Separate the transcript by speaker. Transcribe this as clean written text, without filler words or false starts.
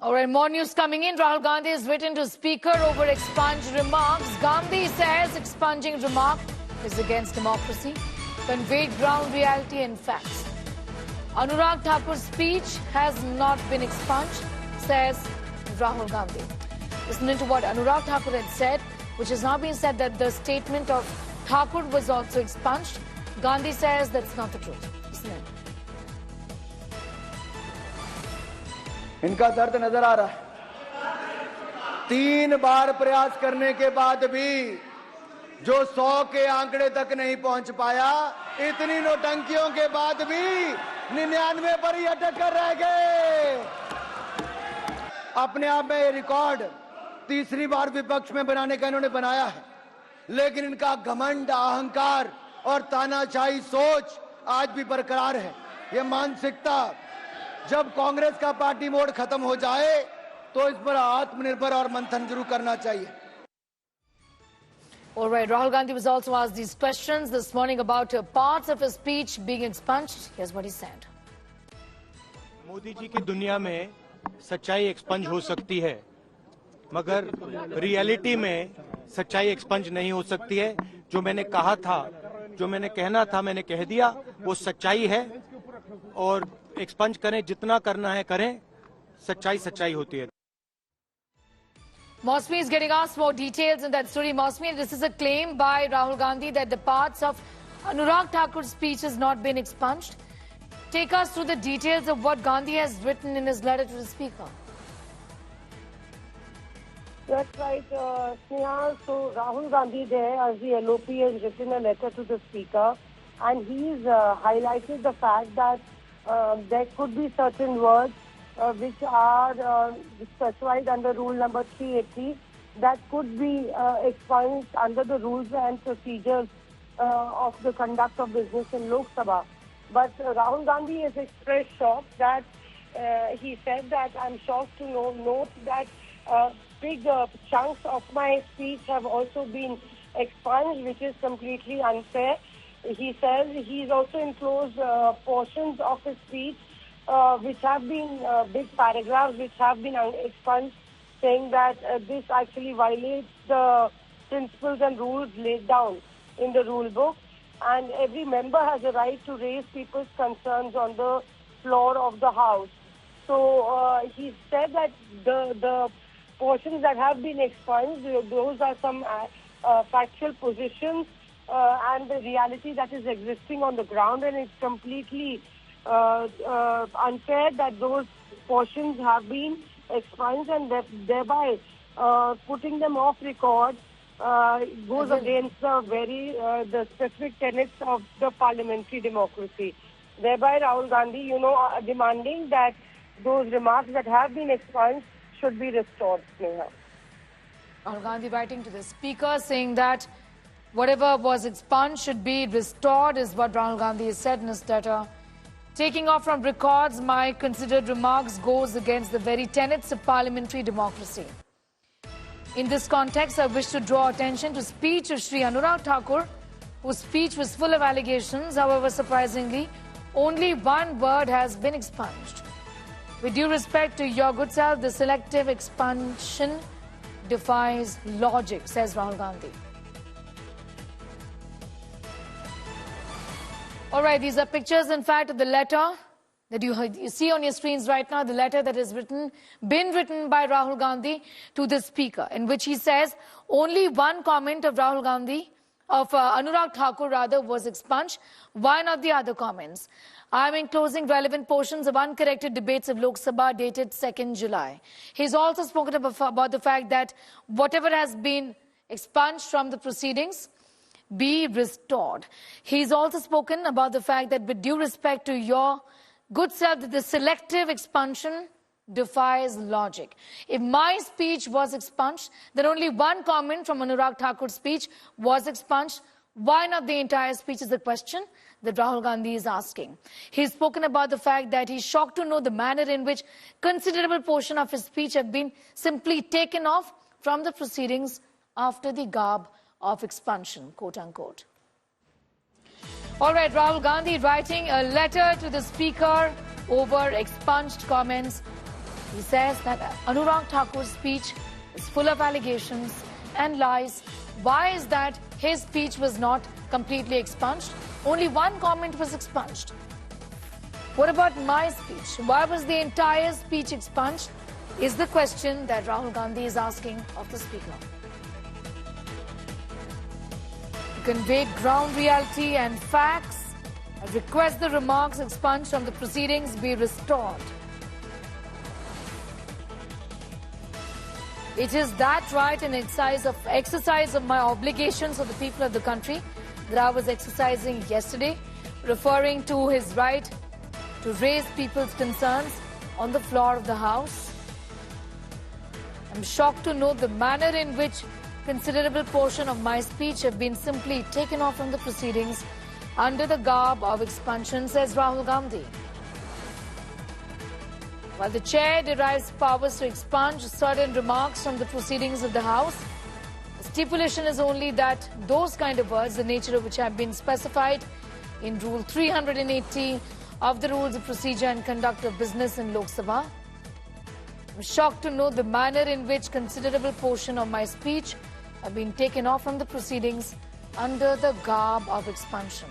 Speaker 1: All right, more news coming in. Rahul Gandhi has written to Speaker over expunged remarks. Gandhi says expunging remark is against democracy, conveyed ground reality and facts. Anurag Thakur's speech has not been expunged, says Rahul Gandhi. Listening to what Anurag Thakur had said, which has now been said that the statement of Thakur was also expunged. Gandhi says that's not the truth. Listen in.
Speaker 2: इनका दर्द नजर आ रहा है। 3 बार प्रयास करने के बाद भी जो 100 के आंकड़े तक नहीं पहुंच पाया, इतनी नौटंकियों के बाद भी 99 पर ही अटक कर रह गए। अपने आप में ये रिकॉर्ड तीसरी बार विपक्ष में बनाने का इन्होंने बनाया है, लेकिन इनका घमंड, अहंकार और तानाशाही सोच आज भी बरकरार है। ये मानसिकता जब कांग्रेस का पार्टी मोड खत्म हो जाए तो इस पर आत्मनिर्भर और मंथन जरूर करना चाहिए।
Speaker 1: All right, Rahul Gandhi was also asked these questions this morning about parts of his speech being expunged. Here's what he said.
Speaker 3: Modi ji की दुनिया में सच्चाई एक्सपंज हो सकती है, मगर रियलिटी में सच्चाई एक्सपंज नहीं हो सकती है। जो मैंने कहा था, जो मैंने कहना था, मैंने कह दिया, वो सच्चाई है। और एक्सपंज करें, जितना करना है करें, सच्चाई सच्चाई होती है।
Speaker 1: Mosmi is getting asked more details in that story. Mosmi, this is a claim by Rahul Gandhi that the parts of Anurag Thakur's speech has not been expunged. Take us through the details of what Gandhi has written in his letter to the Speaker.
Speaker 4: That's right, Sneha. So Rahul Gandhi there, as the LOP, has written a letter to the Speaker, and he's highlighted the fact that there could be certain words which are specified under rule number 380 that could be expunged under the rules and procedures of the conduct of business in Lok Sabha. But Rahul Gandhi has expressed shock that he said that I'm shocked to note that big chunks of my speech have also been expunged, which is completely unfair. He says he's also enclosed portions of his speech which have been big paragraphs which have been expunged, saying that this actually violates the principles and rules laid down in the rule book, and every member has a right to raise people's concerns on the floor of the House. So he said that the portions that have been expunged, those are some factual positions and the reality that is existing on the ground, and it's completely unfair that those portions have been expunged, and thereby putting them off record goes against the specific tenets of the parliamentary democracy. Thereby, Rahul Gandhi, demanding that those remarks that have been expunged should be restored. Sneha.
Speaker 1: Rahul Gandhi writing to the Speaker saying that whatever was expunged should be restored is what Rahul Gandhi has said in his letter. Taking off from records my considered remarks goes against the very tenets of parliamentary democracy. In this context, I wish to draw attention to speech of Shri Anurag Thakur, whose speech was full of allegations. However, surprisingly, only one word has been expunged. With due respect to your good self, the selective expunction defies logic, says Rahul Gandhi. All right, these are pictures, in fact, of the letter that you see on your screens right now, the letter that has been written by Rahul Gandhi to the Speaker, in which he says only one comment of Anurag Thakur was expunged. Why not the other comments? I am enclosing relevant portions of uncorrected debates of Lok Sabha dated 2nd July. He's also spoken about the fact that whatever has been expunged from the proceedings be restored. He's also spoken about the fact that with due respect to your good self, that the selective expunction defies logic. If my speech was expunged, then only one comment from Anurag Thakur's speech was expunged. Why not the entire speech is the question that Rahul Gandhi is asking. He's spoken about the fact that he's shocked to know the manner in which considerable portion of his speech have been simply taken off from the proceedings after the garb of expunction, quote unquote. All right, Rahul Gandhi writing a letter to the Speaker over expunged comments He says that Anurag Thakur's speech is full of allegations and lies. Why is that his speech was not completely expunged? Only one comment was expunged. What about my speech? Why was the entire speech expunged? Is the question that Rahul Gandhi is asking of the Speaker. To convey ground reality and facts, I request the remarks expunged from the proceedings be restored. It is that right and exercise of my obligations of the people of the country that I was exercising yesterday, referring to his right to raise people's concerns on the floor of the House. I'm shocked to note the manner in which considerable portion of my speech have been simply taken off from the proceedings under the garb of expunction, says Rahul Gandhi. While the chair derives powers to expunge certain remarks from the proceedings of the House, the stipulation is only that those kind of words, the nature of which have been specified in Rule 380 of the Rules of Procedure and Conduct of Business in Lok Sabha. I'm shocked to know the manner in which considerable portion of my speech have been taken off from the proceedings under the garb of expunction.